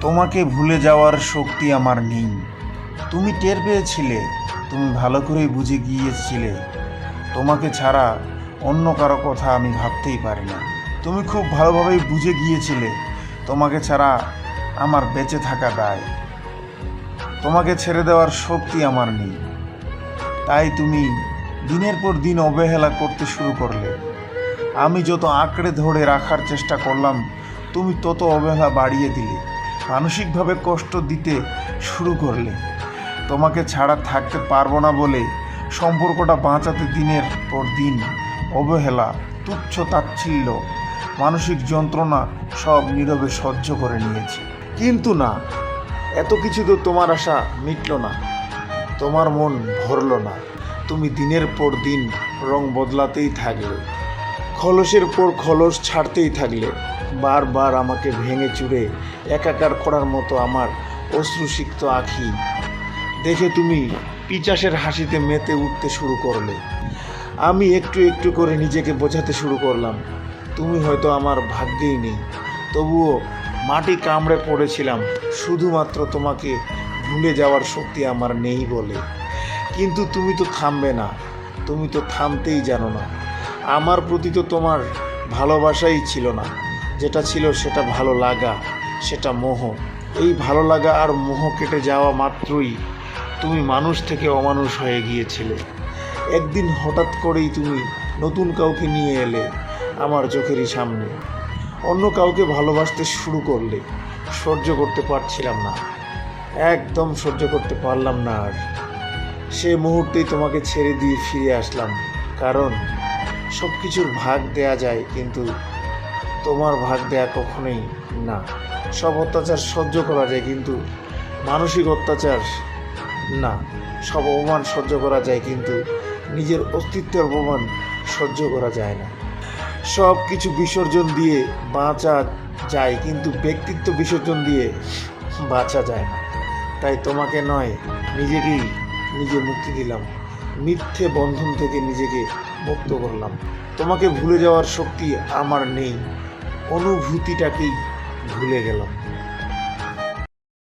তোমাকে ভুলে যাওয়ার শক্তি আমার নেই। তুমি টের পেয়েছিলে, তুমি ভালো করেই বুঝে গিয়েছিলে তোমাকে ছাড়া অন্য কারো কথা আমি ভাবতেই পারি না। তুমি খুব ভালোভাবেই বুঝে গিয়েছিলে তোমাকে ছাড়া আমার বেঁচে থাকা দায়। তোমাকে ছেড়ে দেওয়ার শক্তি আমার নেই, তাই তুমি দিনের পর দিন অবহেলা করতে শুরু করলে। আমি যত আঁকড়ে ধরে রাখার চেষ্টা করলাম, তুমি তত অবহেলা বাড়িয়ে দিলে, মানসিকভাবে কষ্ট দিতে শুরু করলে। তোমাকে ছাড়া থাকতে পারবো না বলে সম্পর্কটা বাঁচাতে দিনের পর দিন অবহেলা, তুচ্ছ তাচ্ছিল্য, মানসিক যন্ত্রণা সব নীরবে সহ্য করে নিয়েছি। কিন্তু না, এত কিছু তো তোমার আশা মিটল না, তোমার মন ভরল না। তুমি দিনের পর দিন রং বদলাতেই থাকলে, খলসের পর খলস ছাড়তেই থাকলে, বারবার আমাকে ভেঙে চুরে একাকার করার মতো আমার অশ্রুসিক্ত আঁখি দেখে তুমি পিচাসের হাসিতে মেতে উঠতে শুরু করলে। আমি একটু একটু করে নিজেকে বোঝাতে শুরু করলাম, তুমি হয়তো আমার ভাগ্যেই নেই, তবুও মাটি কামড়ে পড়েছিলাম শুধুমাত্র তোমাকে ভুলে যাওয়ার শক্তি আমার নেই বলে। কিন্তু তুমি তো থামবে না, তুমি তো থামতেই জানো না। আমার প্রতি তো তোমার ভালোবাসাই ছিল না, যেটা ছিল সেটা ভালো লাগা, সেটা মোহ। এই ভালো লাগা আর মোহ কেটে যাওয়া মাত্রই তুমি মানুষ থেকে অমানুষ হয়ে গিয়েছিলে। একদিন হঠাৎ করেই তুমি নতুন কাউকে নিয়ে এলে আমার চোখেরই সামনে, অন্য কাউকে ভালোবাসতে শুরু করলে। সহ্য করতে পারছিলাম না, একদম সহ্য করতে পারলাম না আর। সে মুহূর্তেই তোমাকে ছেড়ে দিয়ে ফিরে আসলাম, কারণ সব কিছুর ভাগ দেয়া যায়, কিন্তু তোমার ভাগ দেয়া কখনোই না। সব অত্যাচার সহ্য করা যায়, কিন্তু মানসিক অত্যাচার না। সব অপমান সহ্য করা যায়, কিন্তু নিজের অস্তিত্বের অপমান সহ্য করা যায় না। সব কিছু বিসর্জন দিয়ে বাঁচা যায়, কিন্তু ব্যক্তিত্ব বিসর্জন দিয়ে বাঁচা যায় না। তাই তোমাকে নয়, নিজেকেই নিজে মুক্তি দিলাম, মিথ্যে বন্ধন থেকে নিজেকে মুক্ত করলাম। তোমাকে ভুলে যাওয়ার শক্তি আমার নেই, অনুভূতিটাকেই ভুলে গেলাম।